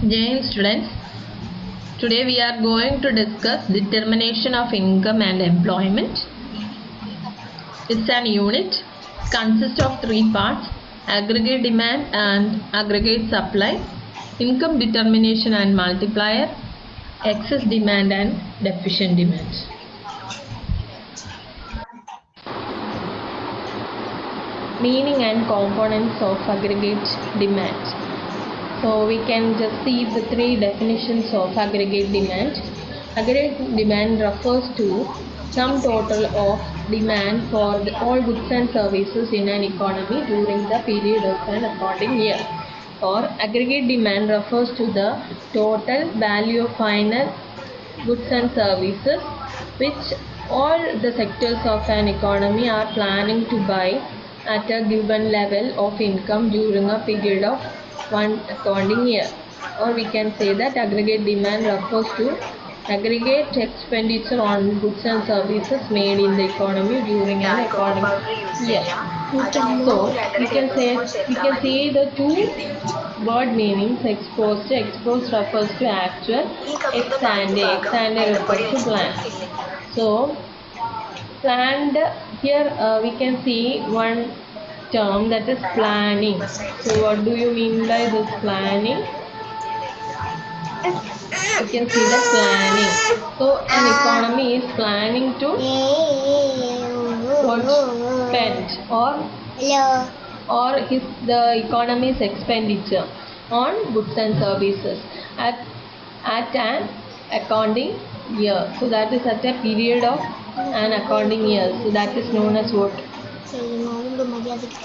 Jai students, today we are going to discuss determination of income and employment. It's an unit, consists of three parts: aggregate demand and aggregate supply, income determination and multiplier, excess demand and deficient demand. Meaning and components of aggregate demand. So we can just see the three definitions of aggregate demand. Aggregate demand refers to sum total of demand for all goods and services in an economy during the period of an accounting year. Or aggregate demand refers to the total value of final goods and services which all the sectors of an economy are planning to buy at a given level of income during a period of one accounting year. Or we can say that aggregate demand refers to aggregate expenditure on goods and services made in the economy during an accounting year. So we can say the two word meanings: exposed. Exposed refers to actual, ex ante refers to planned. So planned, here we can see one term, that is planning. So what do you mean by this planning? You can see that planning. So an economy is planning to spend or the economy's expenditure on goods and services at an accounting year. So that is at a period of an accounting year. So that is known as what?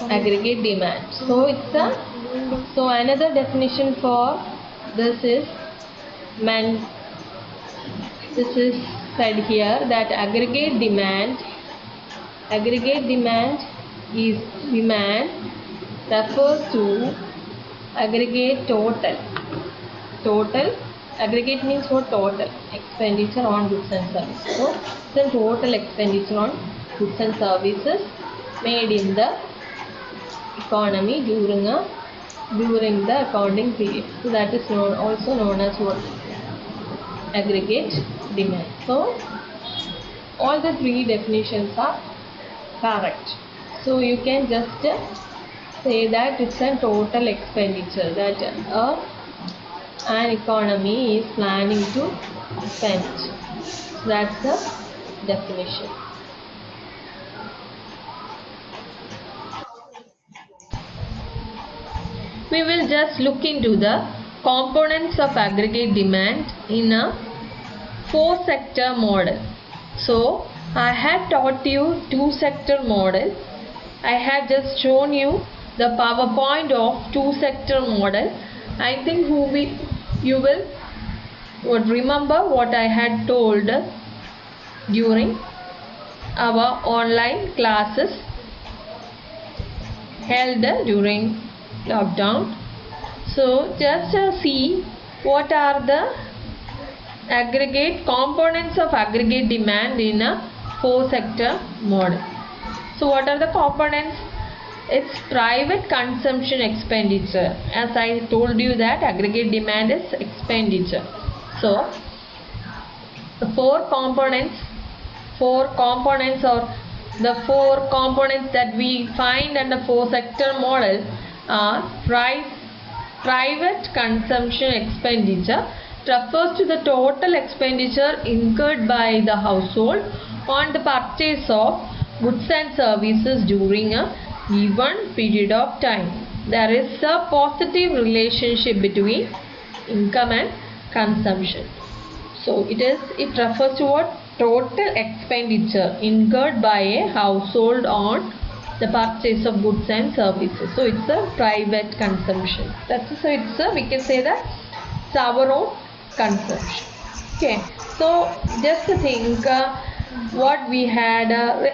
Aggregate demand. So another definition for this is said here that aggregate demand is demand refers to aggregate total. Aggregate means what? Total expenditure on goods and services. So the total expenditure on goods and services made in the economy during the accounting period. So that is also known as what? Aggregate demand. So all the three definitions are correct. So you can just say that it's a total expenditure that an economy is planning to spend. So that's the definition. We will just look into the components of aggregate demand in a 4-sector model. So I had taught you 2-sector model. I have just shown you the PowerPoint of 2-sector model. I think you would remember what I had told during our online classes held during lockdown. So just see what are the aggregate components of aggregate demand in a 4-sector model. So what are the components? It's private consumption expenditure. As I told you that aggregate demand is expenditure. So the four components or the 4 components that we find in the 4-sector model are private consumption expenditure. Refers to the total expenditure incurred by the household on the purchase of goods and services during a given period of time. There is a positive relationship between income and consumption. So it refers to what? Total expenditure incurred by a household on the purchase of goods and services. So it's a private consumption. We can say that it's our own consumption. Okay, so just think what we had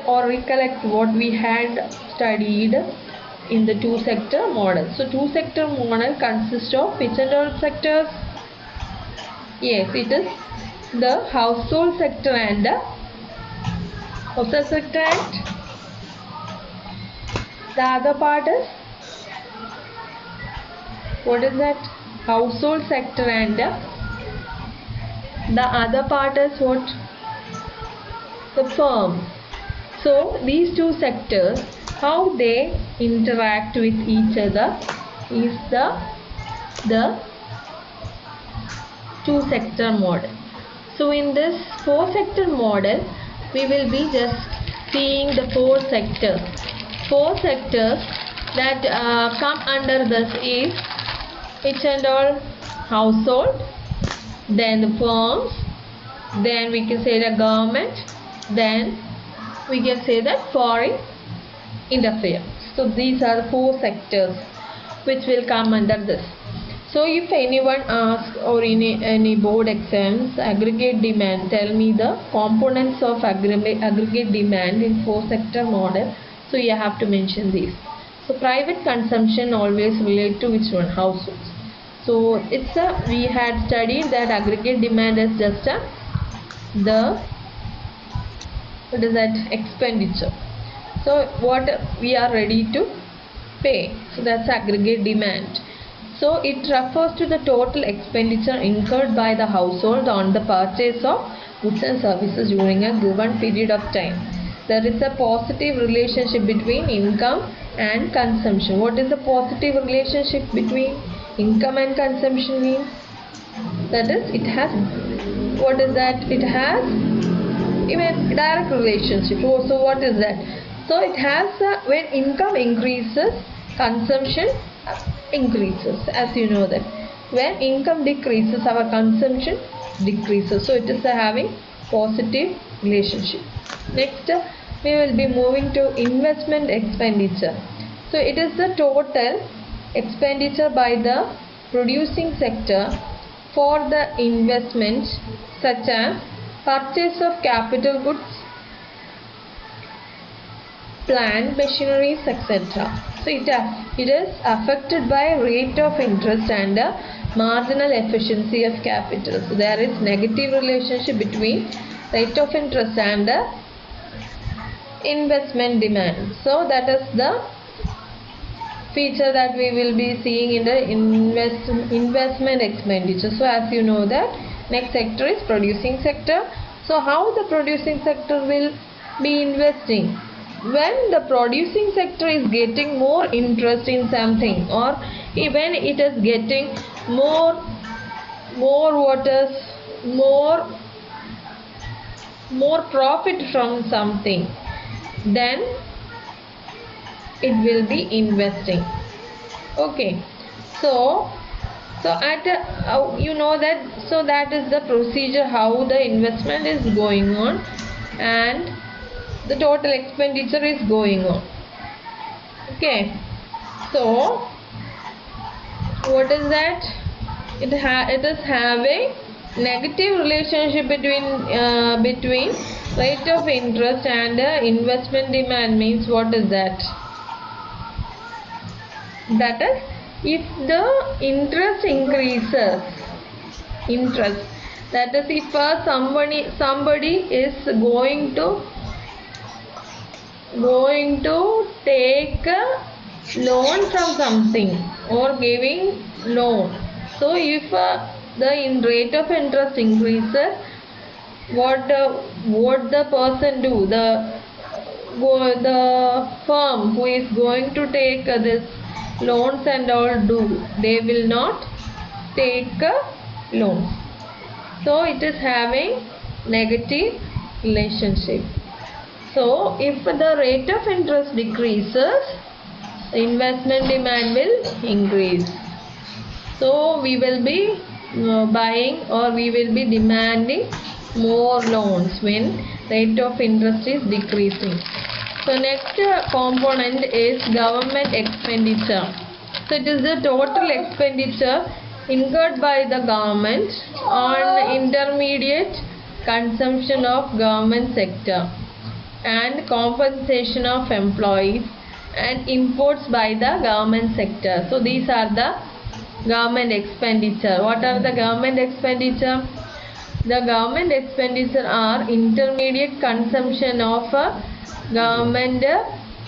or recollect what we had studied in the 2-sector model. So 2-sector model consists of which and all sectors? Yes, it is the household sector and the of the sector, and the other part is what is that? Household sector, and the other part is what? The firm. So these two sectors, how they interact with each other is the two sector model. So in this four sector model, we will be just seeing the four sectors. Four sectors that come under this is each and all: household, then the firms, then we can say the government, then we can say that foreign interference. So these are the four sectors which will come under this. So if anyone asks, or in any board exams, aggregate demand, tell me the components of aggregate demand in four sector model. So you have to mention these. So private consumption always relate to which one? Households. So it's we had studied that aggregate demand is just the what is that? Expenditure. So what we are ready to pay. So that's aggregate demand. So it refers to the total expenditure incurred by the household on the purchase of goods and services during a given period of time. There is a positive relationship between income and consumption. What is the positive relationship between income and consumption means? That is, it has, what is that? It has even direct relationship. So what is that? So it has when income increases, consumption increases, as you know that. When income decreases, our consumption decreases. So it is having positive relationship. Next, we will be moving to investment expenditure. So it is the total expenditure by the producing sector for the investments such as purchase of capital goods, plant, machineries, etc. So it is affected by rate of interest and marginal efficiency of capital. So there is negative relationship between rate of interest and investment demand. So that is the feature that we will be seeing in the investment expenditure. So as you know that next sector is producing sector. So how the producing sector will be investing? When the producing sector is getting more interest in something, or even it is getting more profit from something, then it will be investing. Okay, so at you know that, so that is the procedure how the investment is going on and the total expenditure is going on. Okay, so what is that? It is having negative relationship between rate of interest and investment demand. Means what is that? That is, if the interest increases, that is, if somebody is going to take a loan from something or giving loan. So if the rate of interest increases, what the person do, the firm who is going to take this loans and all do, they will not take loans. So it is having negative relationship. So if the rate of interest decreases, investment demand will increase. So we will be buying, or we will be demanding more loans when rate of interest is decreasing. So next component is government expenditure. So it is the total expenditure incurred by the government on intermediate consumption of government sector and compensation of employees and imports by the government sector. So these are the government expenditure. What are the government expenditure? The government expenditure are intermediate consumption of a government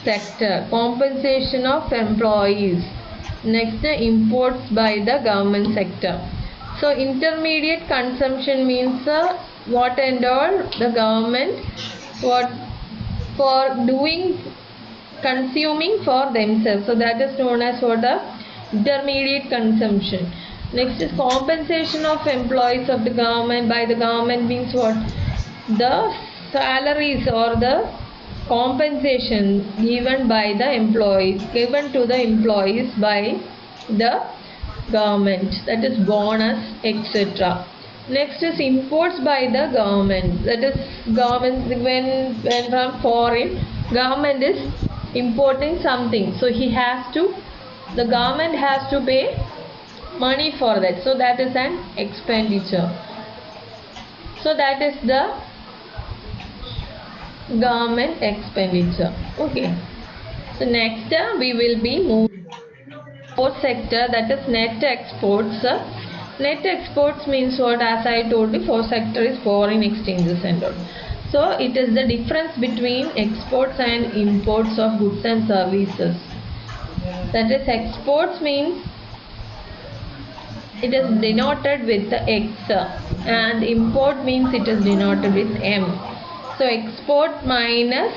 sector, compensation of employees. Next, imports by the government sector. So intermediate consumption means what and all the government what for doing consuming for themselves. So that is known as what a intermediate consumption. Next is compensation of employees of the government by the government means what? The salaries or the compensation given by the employees, given to the employees by the government, that is bonus, etc. Next is imports by the government, that is government when from foreign government is importing something, so the government has to pay money for that, so that is an expenditure. So that is the government expenditure. Okay, so next we will be moving fourth sector, that is net exports. Net exports means what? As I told you, fourth sector is foreign exchanges and all. So it is the difference between exports and imports of goods and services. That is, exports means it is denoted with the X, and import means it is denoted with M. So export minus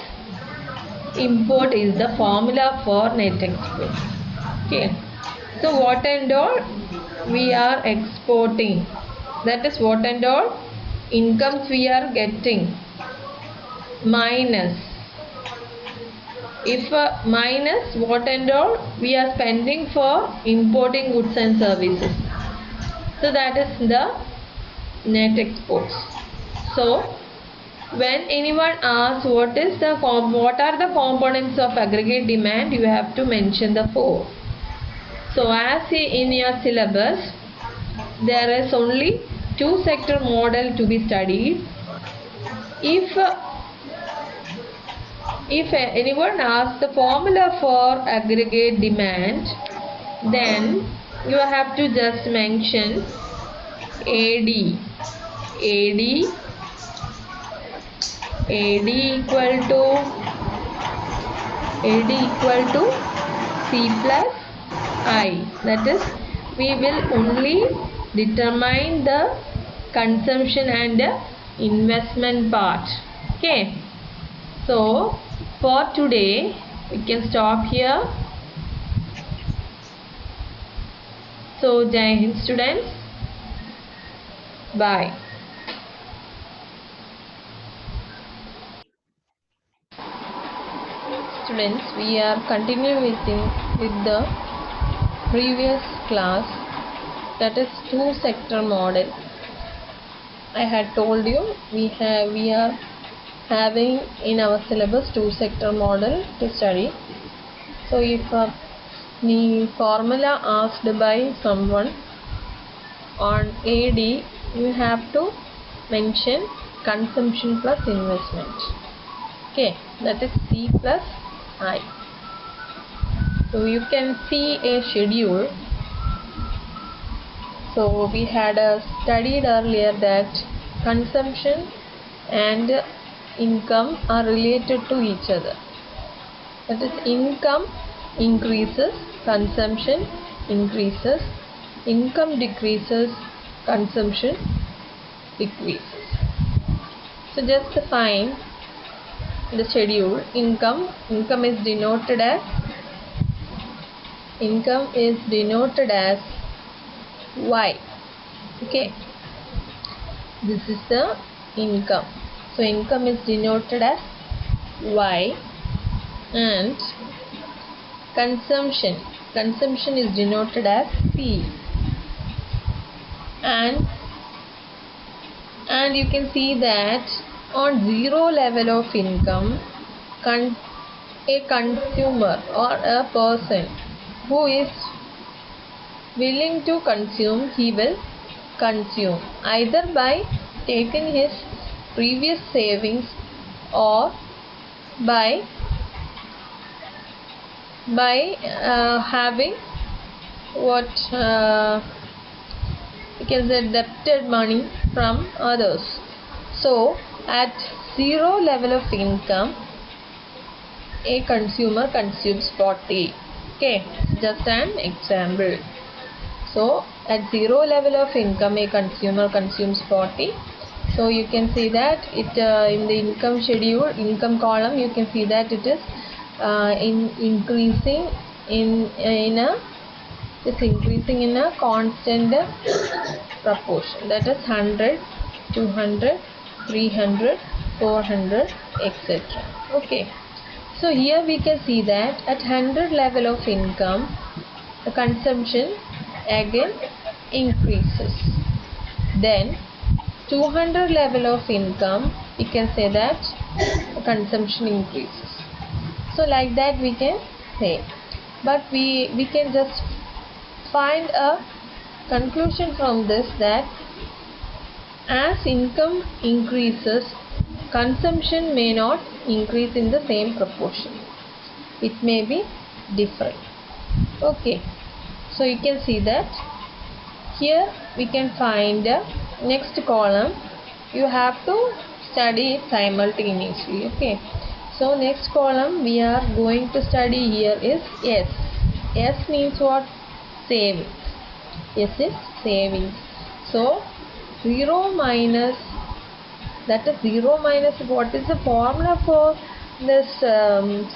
import is the formula for net exports. Okay, so what and all we are exporting, that is what and all incomes we are getting, minus minus what and all we are spending for importing goods and services. So that is the net exports. So when anyone asks what are the components of aggregate demand, you have to mention the four. So as in your syllabus, there is only two sector model to be studied. If anyone asks the formula for aggregate demand, then you have to just mention AD equal to C plus I. That is, we will only determine the consumption and investment part. Okay, so for today we can stop here. So Jai Hind students, bye. Students, we are continuing with the previous class, that is two sector model. I had told you we are having in our syllabus two sector model to study. So if the formula asked by someone on AD, you have to mention consumption plus investment. Okay, that is C plus I. So you can see a schedule. So we had studied earlier that consumption and income are related to each other. That is, income increases, consumption increases, income decreases, consumption decreases. So just find the schedule. Income is denoted as Y. Okay, this is the income. So income is denoted as Y, and consumption is denoted as C, and you can see that on zero level of income, a consumer or a person who is willing to consume, he will consume either by taking his previous savings or by having can say debted money from others. So at zero level of income, a consumer consumes 40. Okay, just an example. So at zero level of income, a consumer consumes 40. So you can see that it in the income schedule, income column, you can see that it is increasing in a constant proportion, that is 100, 200, 300, 400, etc. Okay, so here we can see that at 100 level of income, the consumption again increases. Then 200 level of income, we can say that the consumption increases. So like that we can say, but we can just find a conclusion from this, that as income increases, consumption may not increase in the same proportion. It may be different. Okay, so you can see that here we can find the next column. You have to study it simultaneously. Okay, so next column we are going to study here is S. S means what? Savings. S is savings. So 0 minus, that is 0 minus, what is the formula for this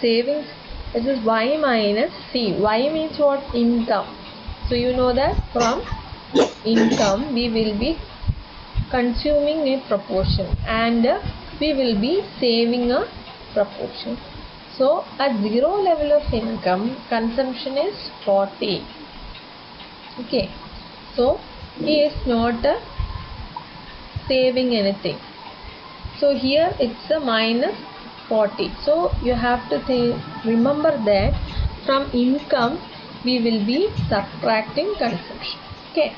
savings? It is Y minus C. Y means what? Income. So you know that from income we will be consuming a proportion and we will be saving a proportion. So at zero level of income, consumption is 40. Okay, so he is not saving anything. So here it's a minus 40. So you have to remember that from income we will be subtracting consumption. Okay,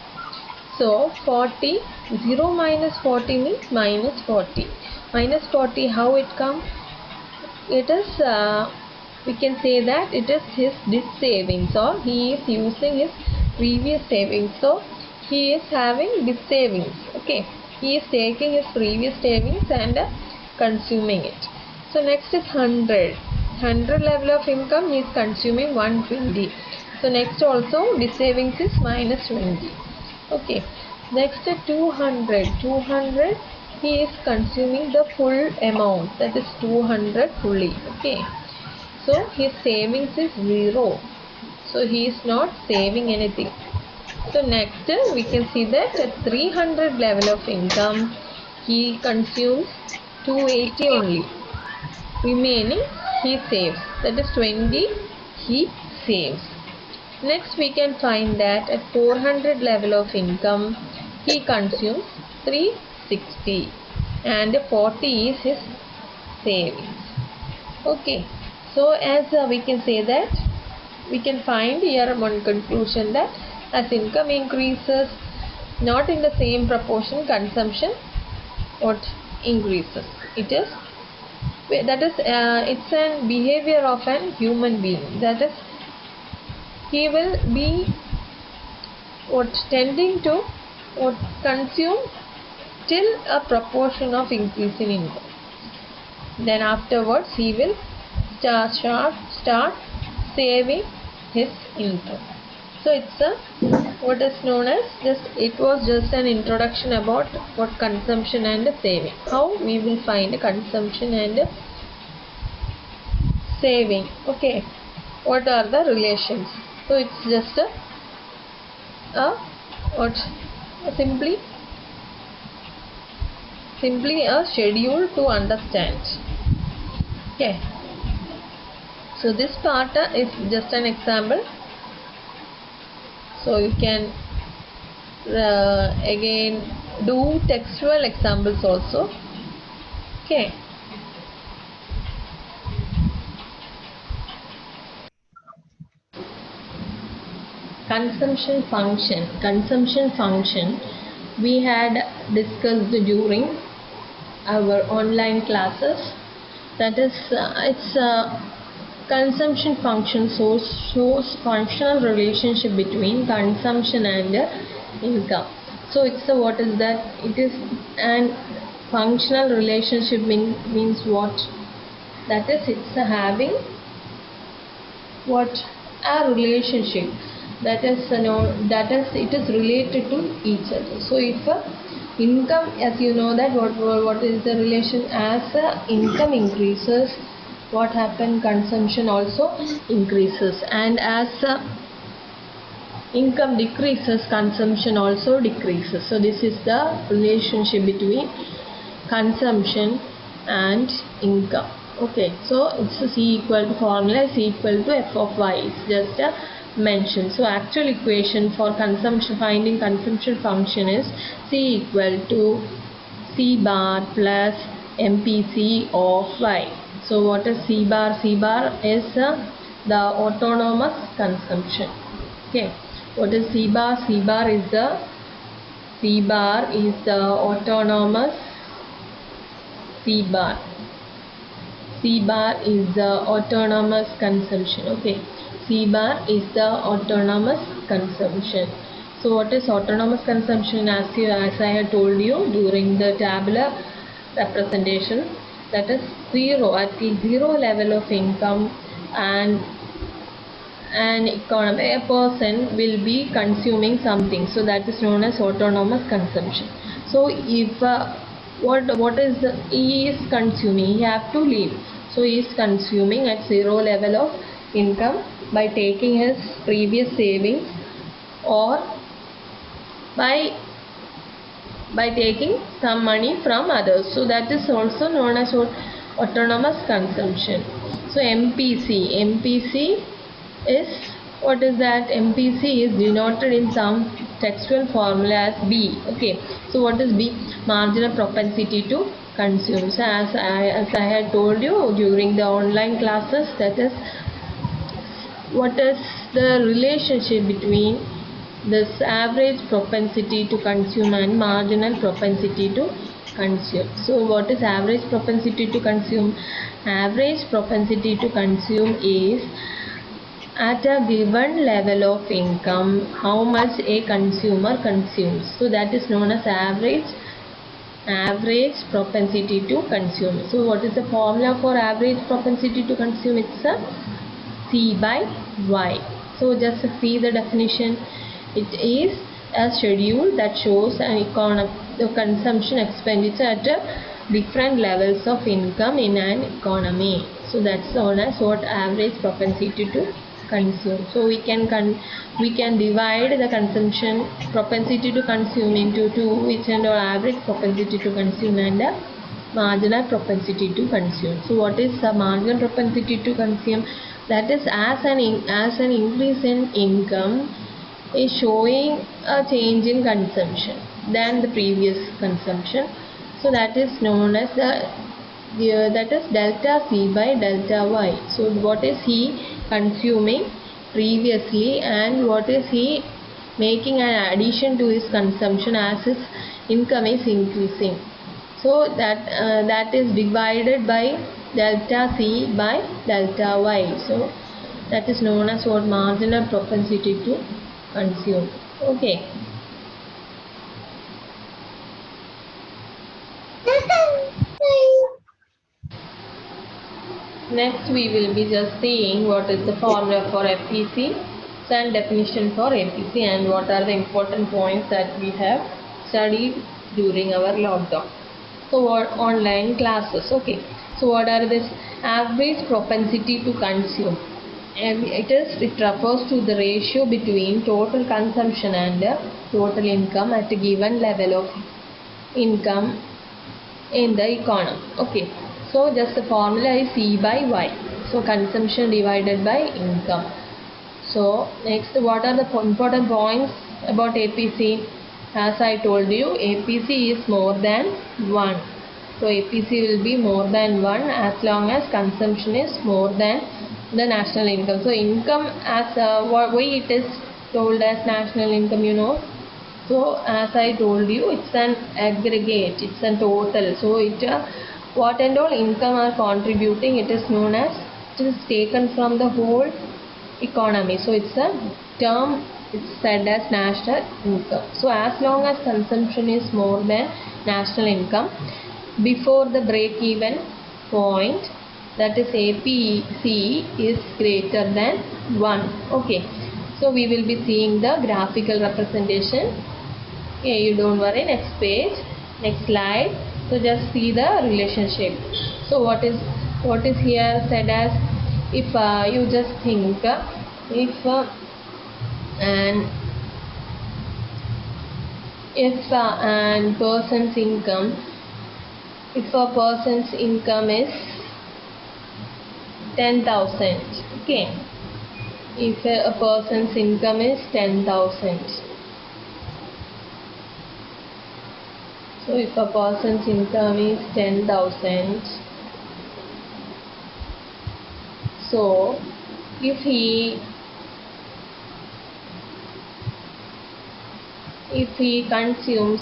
so 40, 0 minus 40 means minus 40. Minus 40, how it comes? It is we can say that it is this savings, or he is using his previous savings. So he is having this savings. Okay, he is taking his previous savings and consuming it. So next is 100. 100 level of income, he is consuming 120. So next also this savings is minus 20. Okay, next 200. 200, he is consuming the full amount, that is 200 fully. Okay, so his savings is 0. So he is not saving anything. So next we can see that at 300 level of income, he consumes 280 only. Remaining he saves, that is 20 he saves. Next we can find that at 400 level of income, he consumes 360 and 40 is his savings. Okay, so as we can say that, we can find here one conclusion, that as income increases, not in the same proportion, consumption what increases. It is, that is it's an behavior of an human being, that is he will be what tending to what consume till a proportion of increase in income. Then afterwards he will start saving his income. So it's a what is known as, it was just an introduction about what consumption and saving, how we will find consumption and saving. Okay, what are the relations? So it's just simply a schedule to understand. Okay, so this part is just an example. So you can again do textual examples also. Okay, consumption function we had discussed during our online classes, that is it's consumption function shows functional relationship between consumption and income. So it's a, what is that? It is an functional relationship means what? That is, it's a having what, a relationship, that is, that is, it is related to each other. So if income, as you know that what is the relation, as income increases, what happen, consumption also increases, and as income decreases, consumption also decreases. So this is the relationship between consumption and income. Okay, so it's a C equal to, formula is equal to f of y. It's just a mention. So actual equation for consumption, finding consumption function is C equal to C bar plus MPC of y. So what is C bar? C bar is the autonomous consumption. Okay, what is C bar? C bar is the autonomous. C bar is the autonomous consumption. Okay, C bar is the autonomous consumption. So what is autonomous consumption? As I had told you during the tabular representation, that is zero, at the zero level of income and an economy, a person will be consuming something, so that is known as autonomous consumption. So if what is he is consuming, he have to live, so he is consuming at zero level of income by taking his previous savings, or by taking some money from others, so that is also known as autonomous consumption. So MPC is, what is that? MPC is denoted in some textual formula as B. Okay, so what is B? Marginal propensity to consume. So as I had told you during the online classes, that is, what is the relationship between this average propensity to consume and marginal propensity to consume. So what is average propensity to consume? Average propensity to consume is at a given level of income, how much a consumer consumes. So that is known as average propensity to consume. So what is the formula for average propensity to consume? It's a C by Y. So just see the definition. It is a schedule that shows the consumption expenditure at different levels of income in an economy. So that's known as what, average propensity to consume. So we can divide the consumption propensity to consume into two, which are average propensity to consume and marginal propensity to consume. So what is the marginal propensity to consume? That is, as an increase in income is showing a change in consumption than the previous consumption. So that is known as that is delta C by delta Y. So what is he consuming previously and what is he making an addition to his consumption as his income is increasing. So that is divided by delta C by delta Y. So that is known as what, marginal propensity to consume. Okay. Next we will be just seeing what is the formula for FPC and definition for APC, and what are the important points that we have studied during our lockdown. So what, online classes. Okay, so what are this? Average propensity to consume, and it refers to the ratio between total consumption and total income at a given level of income in the economy. Okay, so just the formula is C by Y. So consumption divided by income. So next, what are the important points about APC? As I told you, APC is more than 1. So APC will be more than 1 as long as consumption is more than the national income. So income, as why it is told as national income, you know. So as I told you, it's an aggregate, it's a total. So what and all income are contributing, it is known as, it is taken from the whole economy. So it's a term, it's said as national income. So as long as consumption is more than national income before the break even point, that is APC, is greater than 1. Okay, so we will be seeing the graphical representation. Okay, you don't worry. Next page, next slide. So just see the relationship. So what is here said as, if you just think, if an person's income, if a person's income is 10,000, okay, if a person's income is 10,000, so if a person's income is 10,000, so if he consumes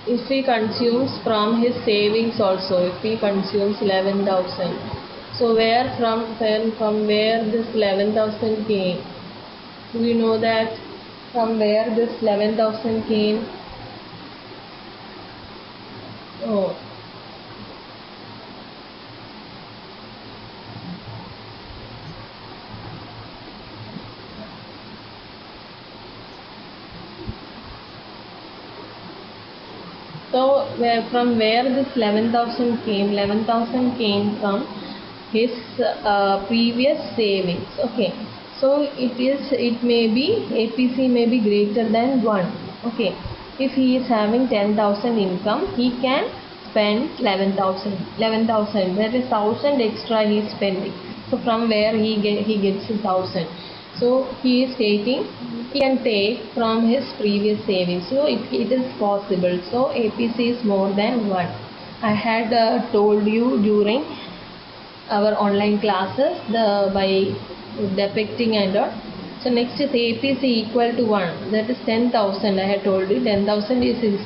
if he consumes from his savings also, if he consumes 11,000, so from where this 11,000 came? Do you know that from where this 11,000 came? Oh, so from where this 11,000 came? 11,000 came from his previous savings. Okay, so it may be, APC may be greater than 1. Okay, if he is having 10,000 income, he can spend 11,000. That is 1,000 extra he is spending. So from where he gets 1,000? So he is taking, he can take from his previous savings. So it is possible. So APC is more than 1. I had told you during our online classes by depicting and all. So next is APC equal to 1, that is 10,000. I had told you 10,000 is his,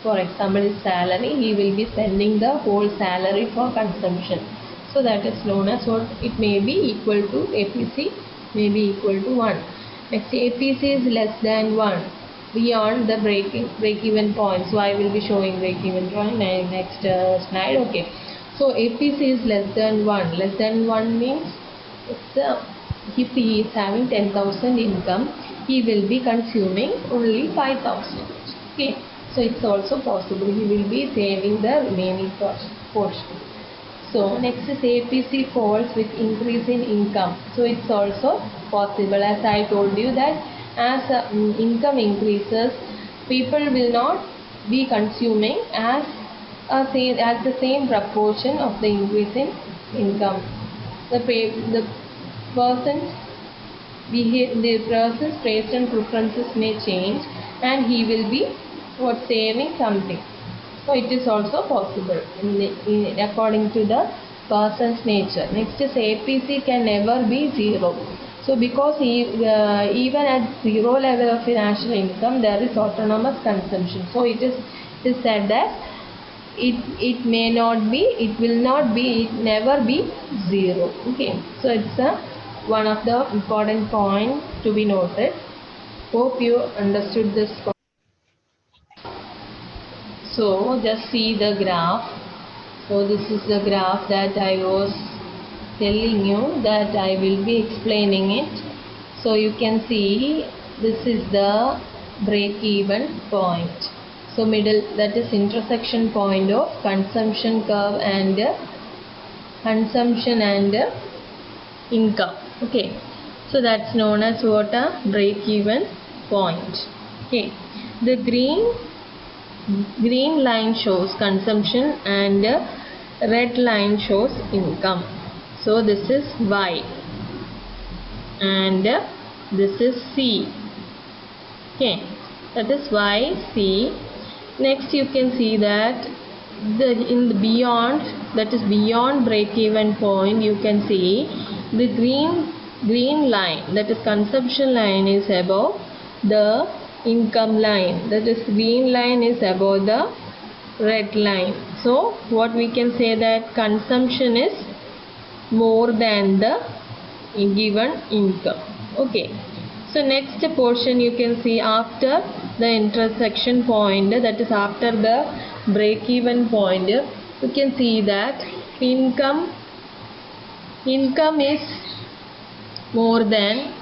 for example, his salary. He will be spending the whole salary for consumption. So that is known as what? It may be equal to, APC may be equal to 1. Next, APC is less than 1 beyond the break even point. So I will be showing break even point next slide. Okay, so APC is less than 1. Less than 1 means if he is having 10,000 income, he will be consuming only 5,000. Okay, so it's also possible he will be saving the remaining portion. So next is APC falls with increase in income. So it's also possible, as I told you, that as income increases, people will not be consuming as the same proportion of the increase in income. The person's taste and preferences may change, and he will be saving something. So it is also possible according to the person's nature. Next is APC can never be 0. So because even at 0 level of financial income, there is autonomous consumption. So it is said that it may not be, it will not be, it never be 0. Okay, so it's one of the important points to be noted. Hope you understood this. So just see the graph. So this is the graph that I was telling you that I will be explaining it. So you can see this is the break even point. So middle, that is intersection point of consumption curve and income. Okay, so that's known as what? A break even point. Okay, the green line shows consumption and red line shows income. So this is Y and this is C. Okay, that is Y, C. Next you can see that beyond break even point, you can see the green line, that is consumption line, is above the income line. That is green line is above the red line. So what we can say that consumption is more than the given income. Okay, so next portion you can see after the intersection point, that is after the break even point, you can see that income is more than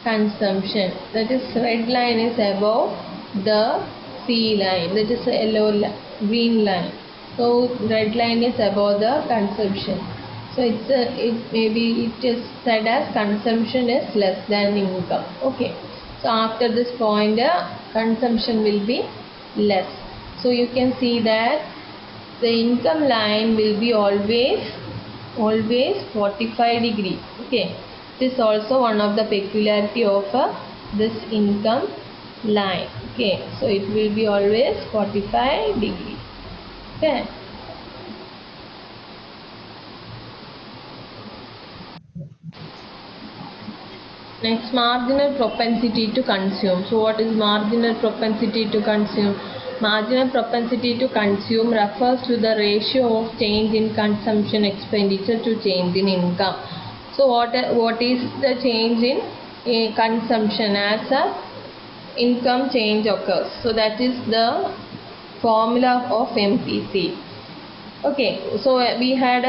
consumption, that is red line is above the C line, that is green line. So red line is above the consumption. So it is said as consumption is less than income. Okay. So after this point, consumption will be less. So you can see that the income line will be always 45 degree. Okay. This is also one of the peculiarity of this income line. Okay. So it will be always 45 degree. Okay. Next, marginal propensity to consume. So what is marginal propensity to consume? Marginal propensity to consume refers to the ratio of change in consumption expenditure to change in income. So what is the change in consumption as a income change occurs? So that is the formula of MPC. Okay, so we had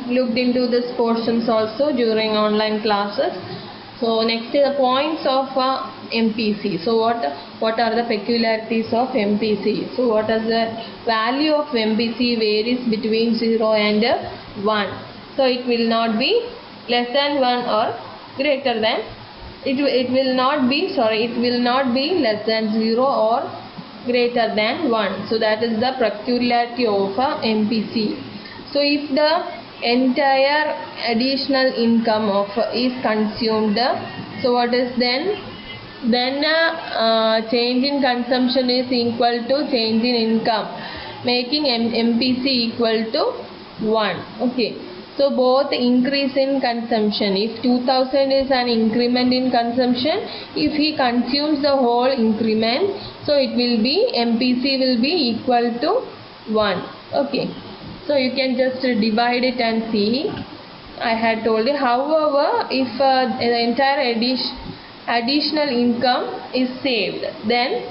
looked into this portions also during online classes. So next is the points of MPC. So what are the peculiarities of MPC? So what is the value of MPC varies between 0 and 1. So it will not be less than 1 or greater than, it will not be less than 0 or greater than 1. So that is the peculiarity of MPC. So if the entire additional income is consumed, so what is then change in consumption is equal to change in income, making MPC equal to 1. Okay. So both increase in consumption, if 2000 is an increment in consumption, if he consumes the whole increment, so it will be MPC will be equal to 1. Okay. So you can just divide it and see. I had told you. However, if the entire additional income is saved, then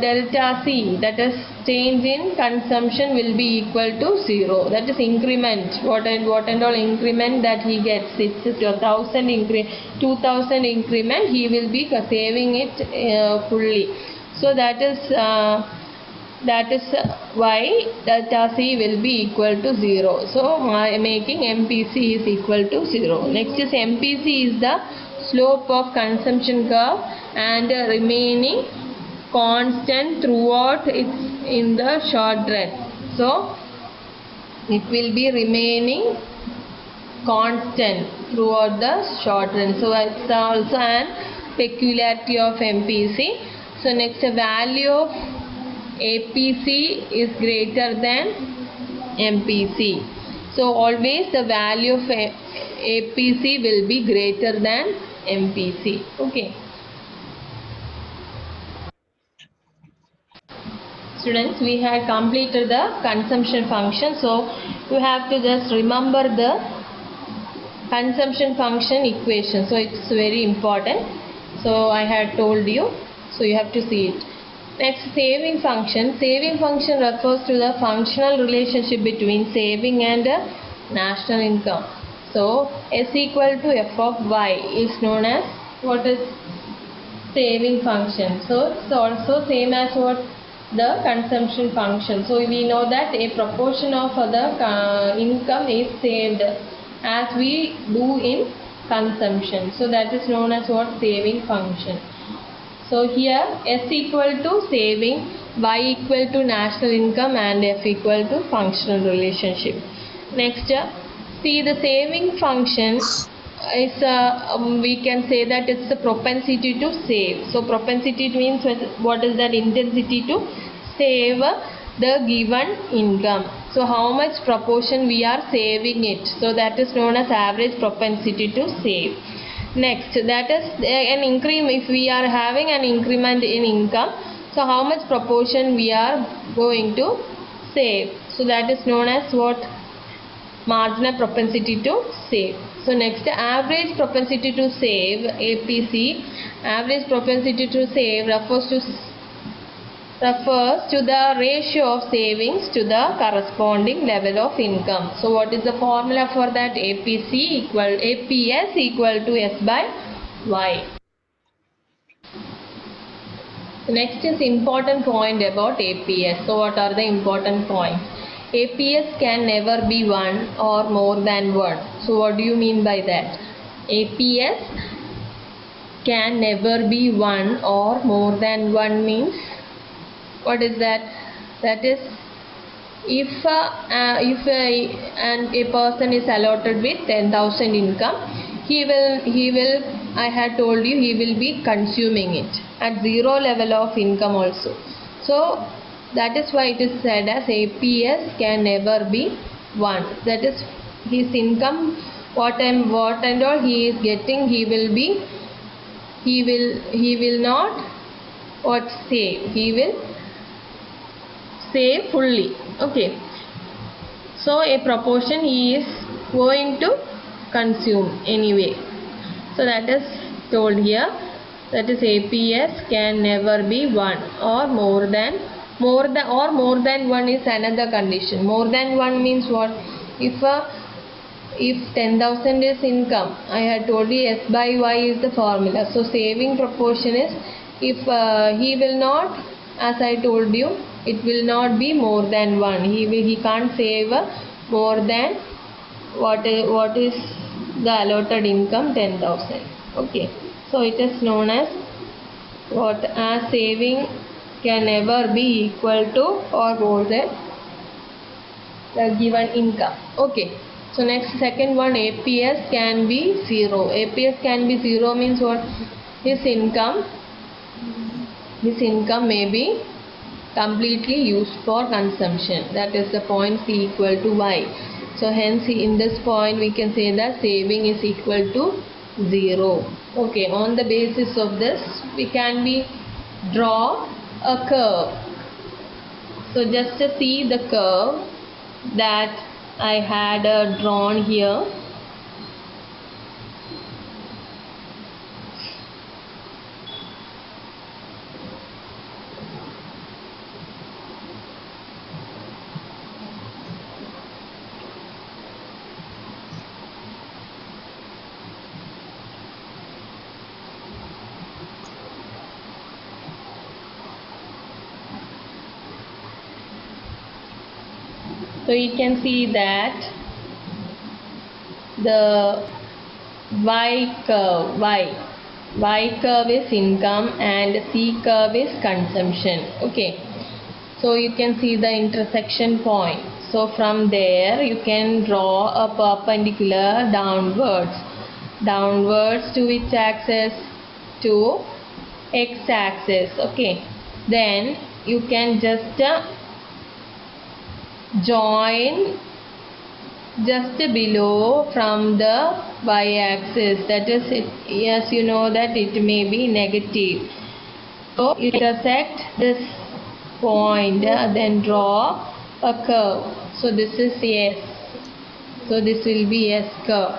delta C, that is change in consumption, will be equal to 0. That is increment. What and all increment that he gets. It's 2000 increment. He will be saving it fully. So that is why delta C will be equal to 0. So making MPC is equal to 0. Next is MPC is the slope of consumption curve and remaining constant throughout in the short run. So it will be remaining constant throughout the short run. So it's also an peculiarity of MPC. So next, the value of APC is greater than MPC. So always the value of APC will be greater than MPC. Okay. Students, we had completed the consumption function. So you have to just remember the consumption function equation. So it's very important. So I had told you. So you have to see it. Next, saving function. Saving function refers to the functional relationship between saving and national income. So S equal to F of Y is known as what is saving function. So it's also same as what the consumption function. So we know that a proportion of the income is saved as we do in consumption. So that is known as what saving function. So here S equal to saving, Y equal to national income and F equal to functional relationship. Next, see the saving function is we can say that it's the propensity to save. So propensity means what is that? Intensity to save the given income. So how much proportion we are saving it. So that is known as average propensity to save. Next, that is an increment. If we are having an increment in income, so how much proportion we are going to save? So that is known as what? Marginal propensity to save. So next, average propensity to save, APC. Average propensity to save refers to the ratio of savings to the corresponding level of income. So what is the formula for that? APS equal to S by Y. Next is important point about APS. So what are the important points? APS can never be 1 or more than 1. So what do you mean by that? APS can never be 1 or more than 1 means, what is that? That is, if a person is allotted with 10,000 income, he will I had told you, he will be consuming it at zero level of income also. So that is why it is said as APS can never be 1. That is, his income, what and all he is getting, he will not what save, he will save fully. Okay, so a proportion he is going to consume anyway. So that is told here, that is APS can never be 1 or more than 1 is another condition. More than 1 means what? If 10,000 is income, I had told you S by Y is the formula. So saving proportion is, if he will not, as I told you, it will not be more than 1. He can't save more than what is the allotted income, 10,000. Okay, so it is known as what? As saving can never be equal to or more than the given income. Okay, so next, second one, APS can be 0. APS can be 0 means what? His income may be completely used for consumption. That is the point C equal to Y. So hence in this point we can say that saving is equal to 0. Okay, on the basis of this we can draw a curve. So just to see the curve that I had drawn here. So you can see that the Y curve is income and C curve is consumption. Okay, so you can see the intersection point. So from there you can draw a perpendicular downwards to which axis? To X axis. Okay, then you can just join just below from the Y axis, that is it. Yes, you know that it may be negative. So you intersect this point, then draw a curve. So this is S. So this will be S curve.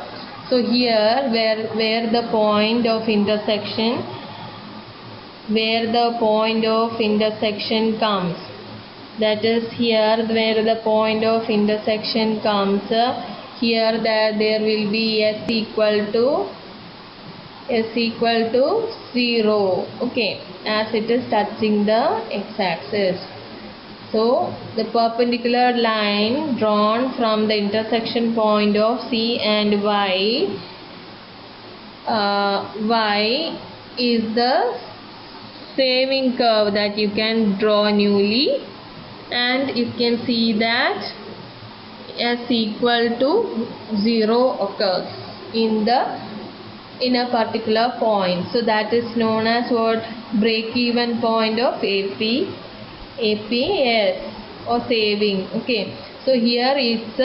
So here where the point of intersection comes, that is here where the point of intersection comes, here there will be S equal to 0. Okay, as it is touching the x-axis. So the perpendicular line drawn from the intersection point of C and Y is the saving curve that you can draw newly, and you can see that S equal to 0 occurs in a particular point. So that is known as what? Break-even point of APS or saving. Okay, so here it's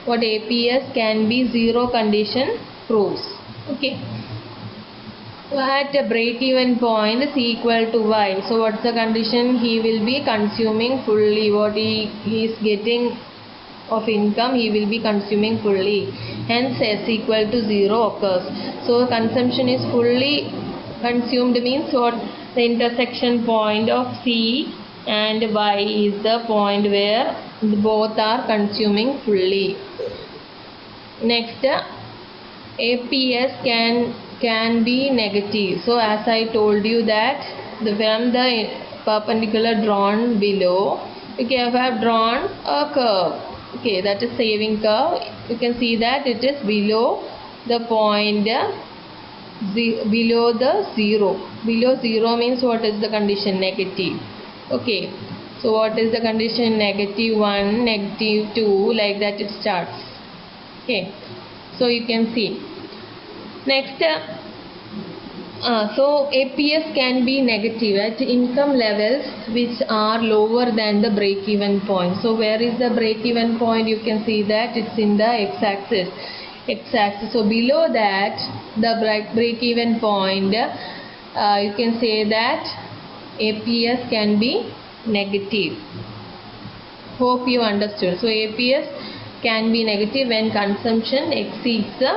what APS can be 0 condition proves. Okay, at a break-even point is equal to y. So what's the condition? He will be consuming fully what he is getting of income, he will be consuming fully. Hence S equal to 0 occurs. So consumption is fully consumed means what? The intersection point of C and Y is the point where both are consuming fully. Next, APS can be negative. So as I told you that from the perpendicular drawn below, you have drawn a curve. Okay, that is saving curve. You can see that it is below the point below the 0. Below 0 means what is the condition? Negative. Okay, so what is the condition? -1, -2, like that it starts. Okay, so you can see. Next, so APS can be negative at income levels which are lower than the break-even point. So where is the break-even point? You can see that it's in the x-axis. So below that, the break-even point, you can say that APS can be negative. Hope you understood. So APS can be negative when consumption exceeds the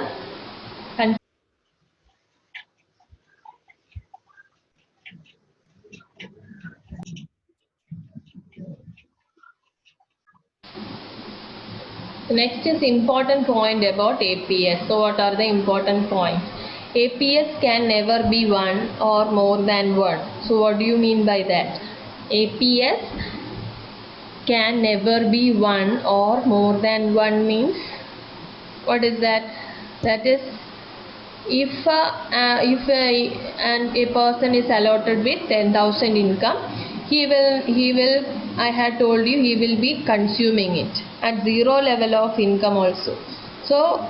Next is important point about APS. So what are the important points? APS can never be 1 or more than 1. So what do you mean by that? APS can never be 1 or more than 1 means what is that? That is if a person is allotted with 10,000 income, he will I had told you he will be consuming it at 0 level of income also. So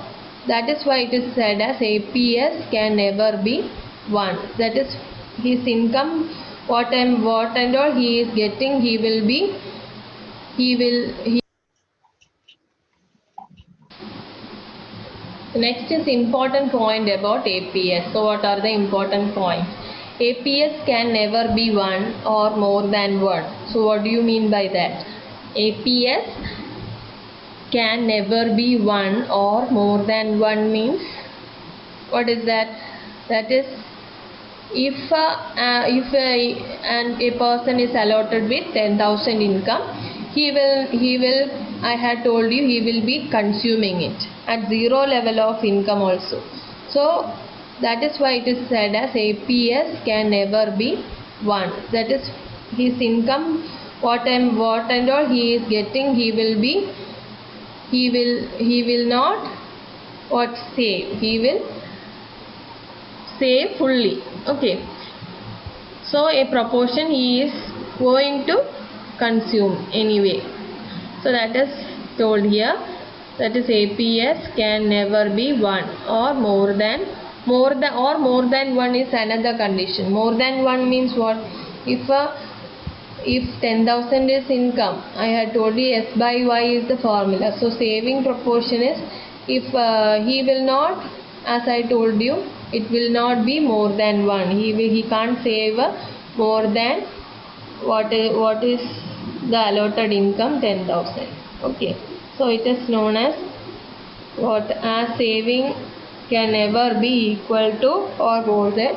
that is why it is said as APS can never be 1. That is his income, what and all he is getting, he will. Next is important point about APS. So what are the important points? APS can never be 1 or more than 1. So what do you mean by that? APS can never be 1 or more than 1 means what is that? That is if a person is allotted with 10,000 income, he will I had told you he will be consuming it at 0 level of income also. So that is why it is said as APS can never be 1. That is his income, what and all he is getting, he will not what save, he will save fully. Okay, so a proportion he is going to consume anyway. So that is told here, that is APS can never be 1 or more than 1 is another condition. More than 1 means what? If 10,000 is income, I had told you S by Y is the formula. So saving proportion is if he will not, as I told you, it will not be more than 1. He can't save more than what is the allotted income 10,000. Okay, so it is known as what? As saving can never be equal to or more than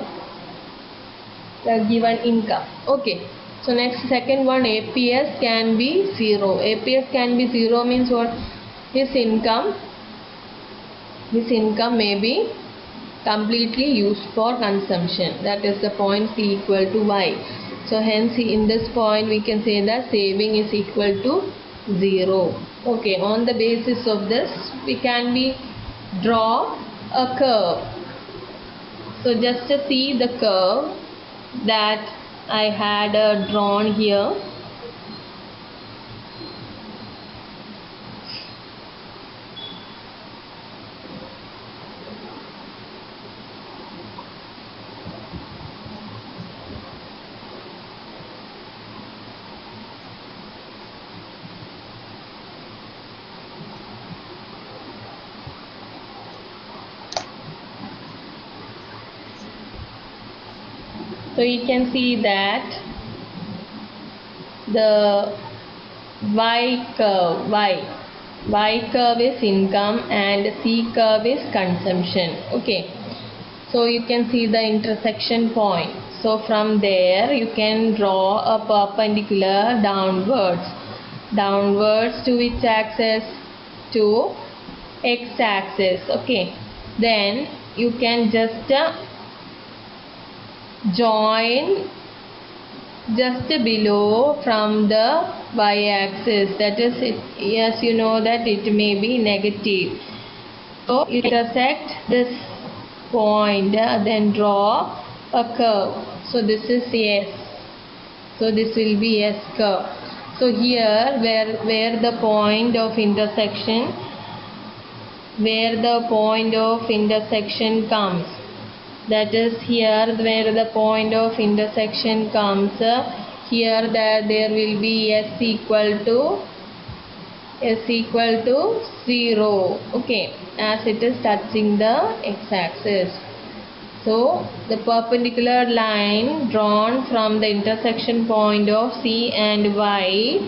the given income. Okay, so next second one, APS can be 0. APS can be 0 means what? His income may be completely used for consumption. That is the point C equal to Y. So hence in this point we can say that saving is equal to 0. Okay, on the basis of this we can draw a curve. So just to see the curve that I had drawn here. So you can see that the Y curve is income and C curve is consumption. Okay, so you can see the intersection point. So from there you can draw a perpendicular downwards to which axis? To x axis. Okay, then you can just join just below from the y-axis, that is it. Yes, you know that it may be negative, so you intersect this point, then draw a curve. So this is S, so this will be S curve. So here where the point of intersection comes, that is here where the point of intersection comes, here that there will be S equal to 0. Okay, as it is touching the x-axis. So the perpendicular line drawn from the intersection point of C and Y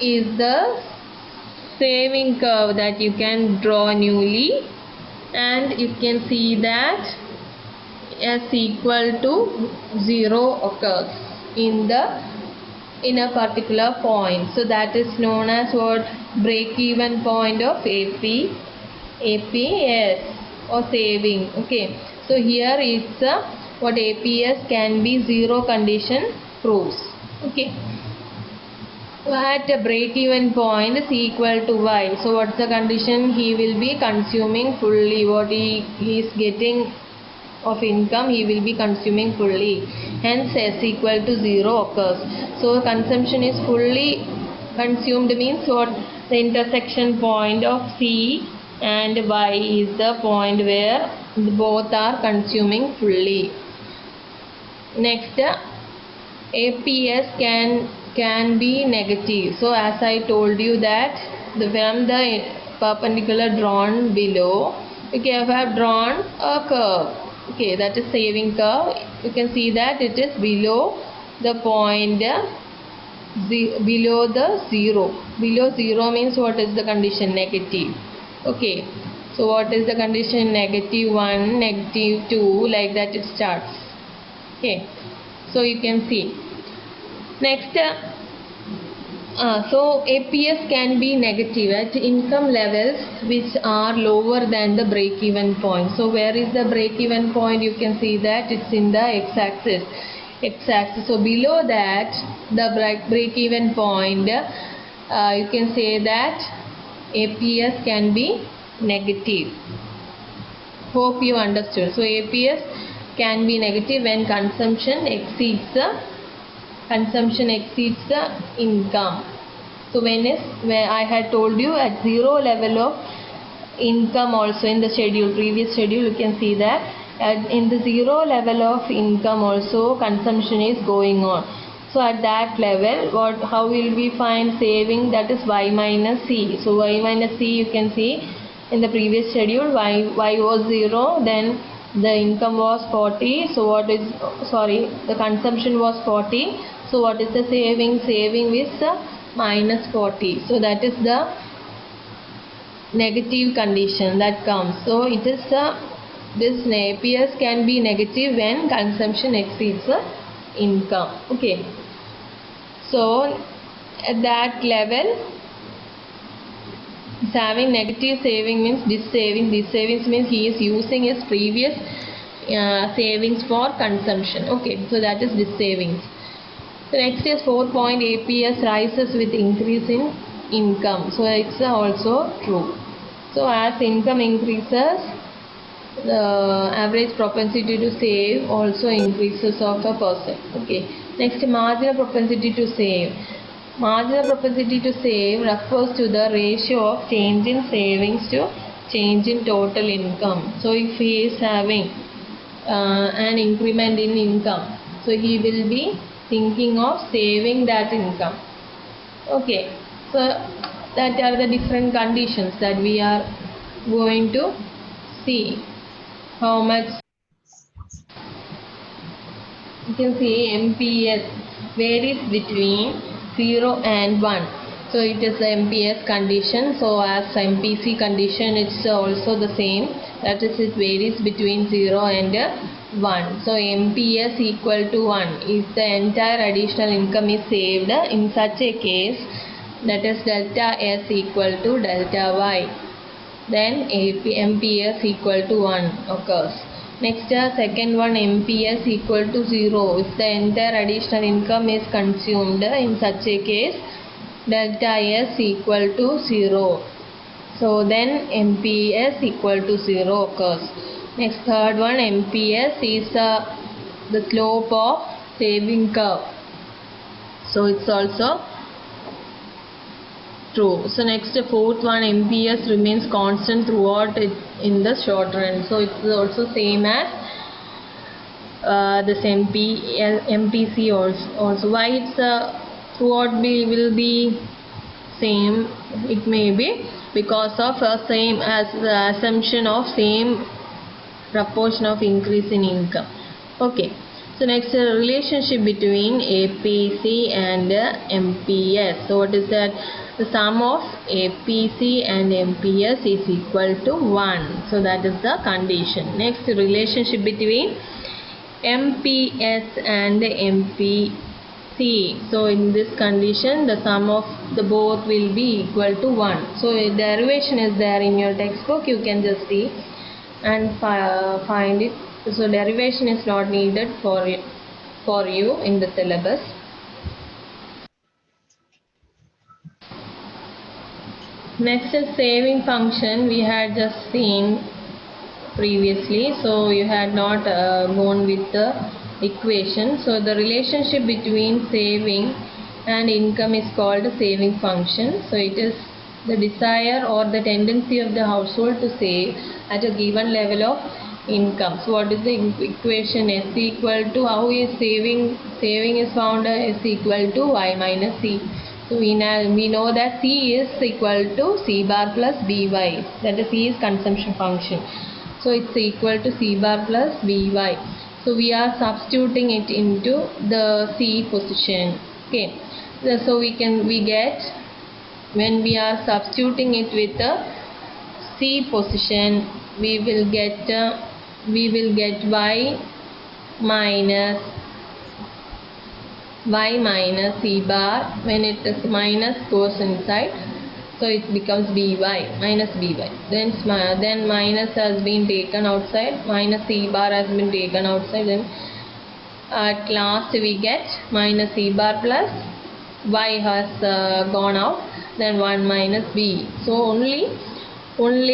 is the saving curve that you can draw newly, and you can see that S equal to 0 occurs in a particular point. So that is known as what? Break-even point of APS or saving. Okay, so here it's what APS can be 0 condition proves. Okay, so at a break-even point is equal to Y. So what's the condition? He will be consuming fully what he is getting of income, he will be consuming fully. Hence S equal to 0 occurs. So consumption is fully consumed means what? The intersection point of C and Y is the point where both are consuming fully. Next, APS can be negative. So as I told you that from the perpendicular drawn below, okay, I have drawn a curve. Okay, that is saving curve. You can see that it is below the point, below the 0. Below 0 means what is the condition? Negative. Okay, so what is the condition? -1, -2, like that it starts. Okay, so you can see. Next, so APS can be negative at income levels which are lower than the break-even point. So where is the break-even point? You can see that it's in the x-axis. So below that, the break-even point, you can say that APS can be negative. Hope you understood. So APS can be negative when consumption exceeds the income. So where I had told you at 0 level of income also in the previous schedule, you can see that in the 0 level of income also consumption is going on. So at that level, how will we find saving? That is Y minus C. So Y minus C, you can see in the previous schedule, Y was 0, then the income was 40. So the consumption was 40. So what is the saving? Saving is minus 40. So that is the negative condition that comes. So it is this APS can be negative when consumption exceeds income. Okay, so at that level, having negative saving means this savings means he is using his previous savings for consumption. Okay, so that is this savings. So next is 4 point APS rises with increase in income. So it's also true. So as income increases, the average propensity to save also increases of a person. Okay. Next, marginal propensity to save. Marginal propensity to save refers to the ratio of change in savings to change in total income. So if he is having an increment in income, so he will be thinking of saving that income. Okay, so that are the different conditions that we are going to see. How much you can see MPS varies between 0 and 1. So it is the MPS condition. So as MPC condition, it's also the same. That is, it varies between 0 and 1. So MPS equal to 1 if the entire additional income is saved. In such a case, that is delta S equal to delta Y. Then MPS equal to 1 occurs. Next, second one, MPS equal to 0 if the entire additional income is consumed. In such a case, delta S equal to 0. So then MPS equal to 0 occurs. Next, third one, MPS is the slope of saving curve. So it's also true. So next, fourth one, MPS remains constant throughout it in the short run. So it's also same as this MPC also. Why it's throughout will be same? It may be because of same as the assumption of same proportion of increase in income. Okay. So next, relationship between APC and MPS. So what is that? The sum of APC and MPS is equal to 1. So that is the condition. Next, relationship between MPS and MPC. So in this condition, the sum of the both will be equal to 1. So a derivation is there in your textbook. You can just see and find it. So derivation is not needed for you in the syllabus. Next is saving function. We had just seen previously, so you had not gone with the equation. So the relationship between saving and income is called a saving function. So it is the desire or the tendency of the household to save at a given level of income. So what is the equation? S equal to, how is saving is found? S equal to Y minus C. So we know that C is equal to C bar plus By. That is, C is consumption function. So it's equal to C bar plus By. So we are substituting it into the C position. Okay. So we get, when we are substituting it with the C position, we will get Y minus C bar. When it is minus goes inside, so it becomes By minus By. Then minus has been taken outside, minus C bar has been taken outside. Then at last we get minus C bar plus Y has gone out. Then 1 minus B. So only this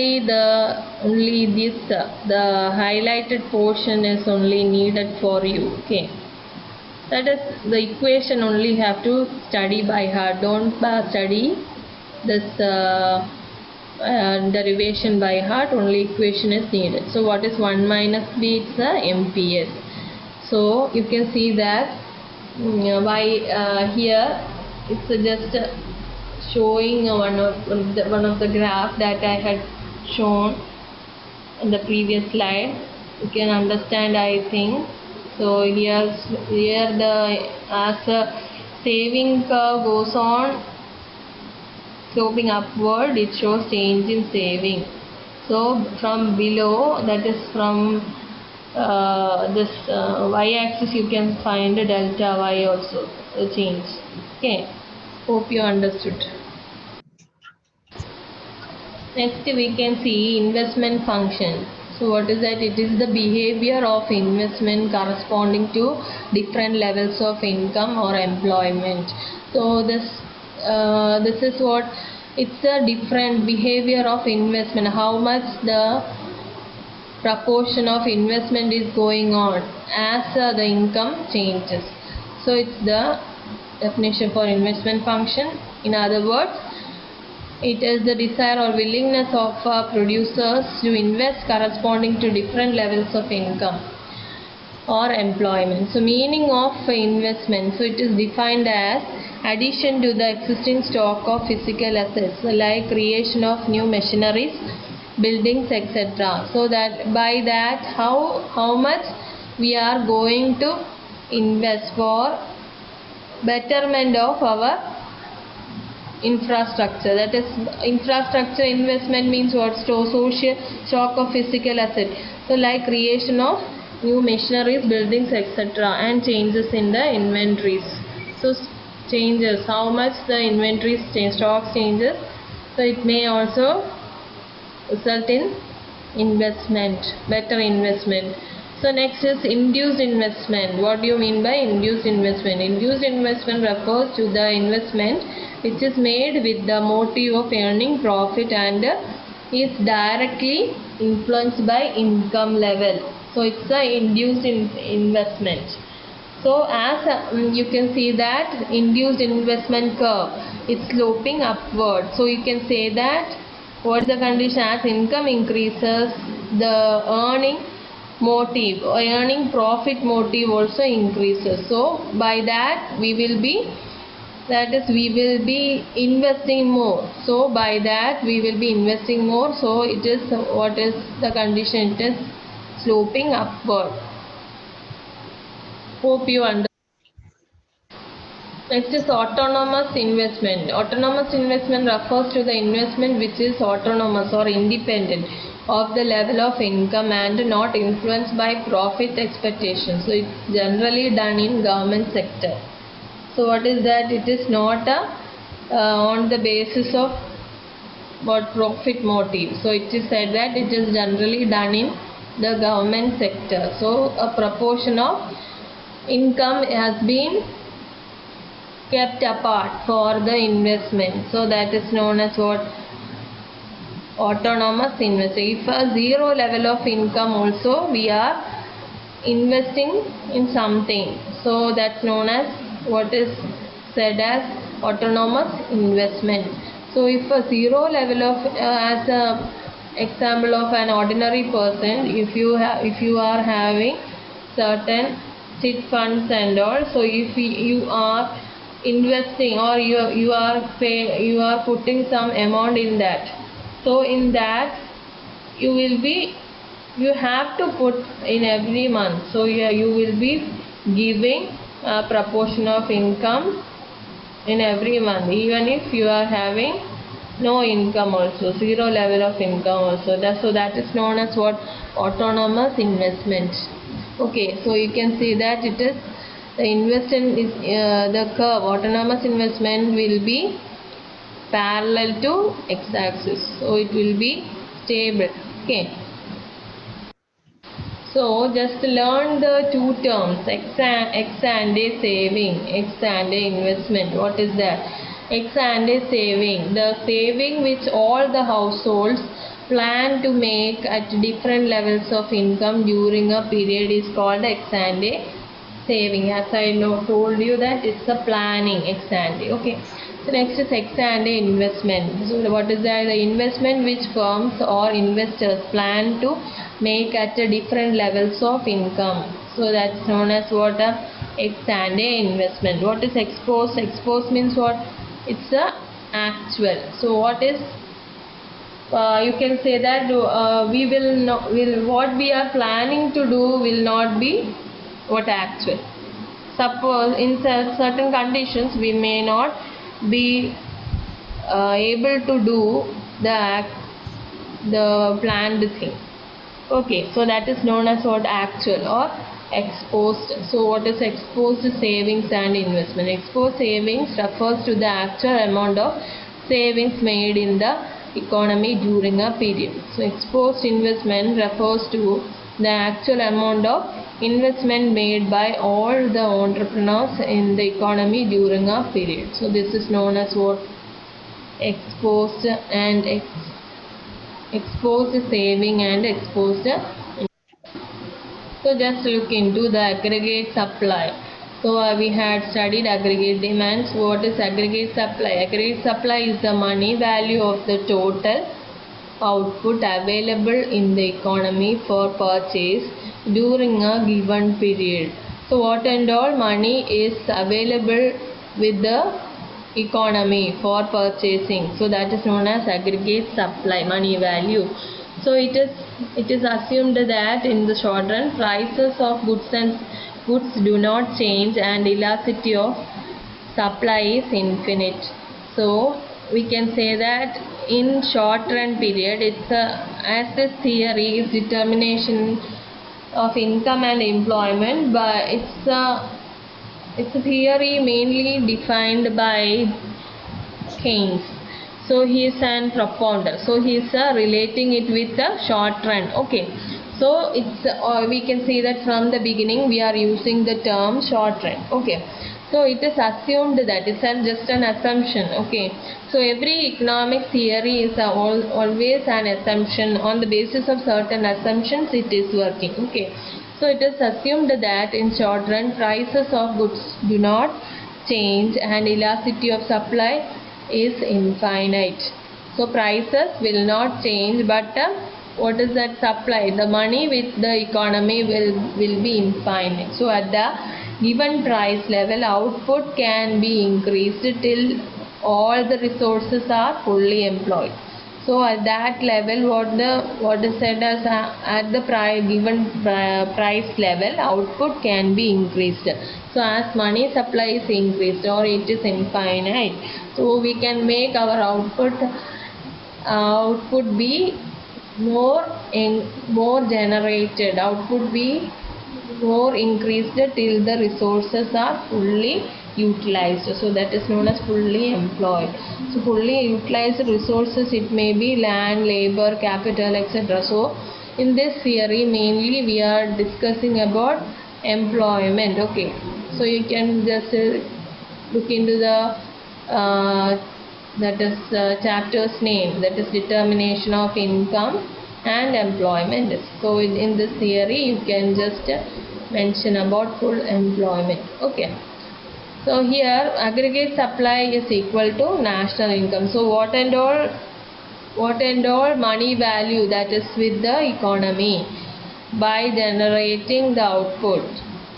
the highlighted portion is only needed for you. Okay. That is the equation only have to study by heart. Don't study this derivation by heart. Only equation is needed. So what is 1 minus B? It's the MPS. So you can see that here it's just showing one of the graph that I had shown in the previous slide. You can understand, I think. So here as a saving curve goes on sloping upward, it shows change in saving. So from below, that is from this y-axis, you can find a delta y also, the change. Okay, hope you understood. Next we can see investment function. So what is that? It is the behavior of investment corresponding to different levels of income or employment. So this is what, it's a different behavior of investment, how much the proportion of investment is going on as the income changes. So it's the definition for investment function. In other words, it is the desire or willingness of producers to invest corresponding to different levels of income or employment. So meaning of investment, so it is defined as addition to the existing stock of physical assets, like creation of new machineries, buildings, etc. So that by that how much we are going to invest for betterment of our infrastructure. That is, infrastructure investment means what? Social stock of physical asset. So like creation of new machineries, buildings, etc., and changes in the inventories. So changes, how much the inventories change, stocks changes. So it may also result in investment, better investment. So next is induced investment. What do you mean by induced investment? Induced investment refers to the investment which is made with the motive of earning profit and is directly influenced by income level. So it's the induced investment. So as you can see that induced investment curve, it's sloping upward. So you can say that what is the condition? As income increases, the earning motive or earning profit motive also increases. So by that we will be investing more. So by that we will be investing more. So it is, what is the condition? It is sloping upward. Hope you understand. Next is autonomous investment. Autonomous investment refers to the investment which is autonomous or independent of the level of income and not influenced by profit expectations. So it's generally done in government sector. So what is that? It is not on the basis of what profit motive. So it is said that it is generally done in the government sector. So a proportion of income has been kept apart for the investment. So that is known as what? Autonomous investment. If a zero level of income also we are investing in something, so that's known as what is said as autonomous investment. So if a zero level of as a example of an ordinary person, if you are having certain chit funds and all, so if you are investing or you are putting some amount in that, so in that you have to put in every month. So you will be giving a proportion of income in every month, even if you are having no income also, zero level of income also. So that is known as what? Autonomous investment. Okay, so you can see that it is the investment is the curve. Autonomous investment will be parallel to x-axis, so it will be stable. Okay, so just learn the two terms, ex-ante saving, ex-ante investment. What is that? Ex-ante saving, the saving which all the households plan to make at different levels of income during a period is called ex-ante saving. As I told you that it's a planning, ex-ante. Okay, so next is ex-ante investment. So what is that? The investment which firms or investors plan to make at different levels of income. So that's known as what? A ex-ante investment. What is ex post? Ex post means what? It's a actual. So what is you can say that we will not, what we are planning to do will not be what actual. Suppose in certain conditions we may not be able to do the planned thing. Okay, so that is known as what? Actual or exposed. So what is exposed savings and investment? Exposed savings refers to the actual amount of savings made in the economy during a period. So exposed investment refers to the actual amount of investment made by all the entrepreneurs in the economy during a period. So this is known as what? Exposed and exposed saving and exposed. So just look into the aggregate supply. So we had studied aggregate demand. So what is aggregate supply? Aggregate supply is the money value of the total output available in the economy for purchase during a given period. So what and all money is available with the economy for purchasing. So that is known as aggregate supply, money value. So it is assumed that in the short run prices of goods and goods do not change and elasticity of supply is infinite. So we can say that in short run period, it's as this theory is determination of income and employment, but it's a theory mainly defined by Keynes. So he is an propounder. So he is relating it with the short run. Okay. So it's we can see that from the beginning we are using the term short run. Okay. So it is assumed that it's just an assumption. Okay. So every economic theory is always an assumption. On the basis of certain assumptions it is working. Okay. So it is assumed that in short run prices of goods do not change and elasticity of supply is infinite. So prices will not change, but what is that supply? The money with the economy will be infinite. So at the given price level, output can be increased till all the resources are fully employed. So at that level, what is said as at the given price level, output can be increased. So as money supply is increased or it is infinite, so we can make our output be more generated. Output be more increased till the resources are fully utilized. So that is known as fully employed. So fully utilized resources, it may be land, labor, capital, etc. So in this theory mainly we are discussing about employment. Okay, so you can just look into the that is chapter's name, that is determination of income and employment. So in this theory you can just mention about full employment. Okay, so here aggregate supply is equal to national income. So what and all money value that is with the economy, by generating the output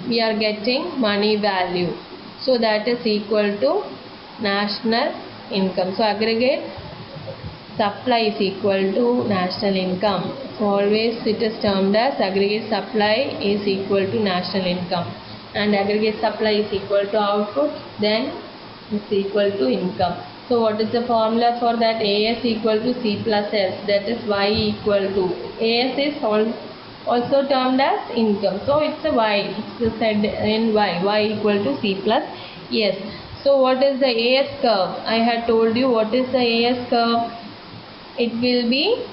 we are getting money value, so that is equal to national income. So aggregate supply is equal to national income. So always it is termed as aggregate supply is equal to national income, and aggregate supply is equal to output, then it's equal to income. So what is the formula for that? AS equal to C plus S, that is Y equal to, AS is also termed as income, so it's a Y, it's said in Y equal to C plus S. So what is the AS curve? I had told you what is the AS curve. It will be,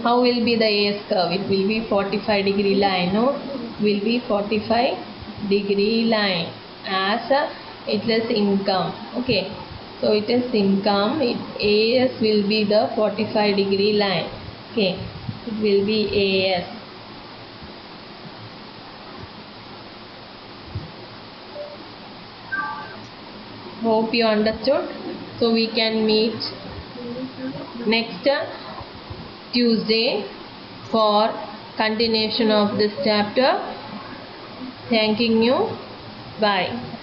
how will be the AS curve? It will be 45-degree line. No, it will be 45-degree line as it is income. Okay, so it is income. AS will be the 45-degree line. Okay, it will be AS. Hope you understood. So we can meet next Tuesday for continuation of this chapter. Thanking you. Bye.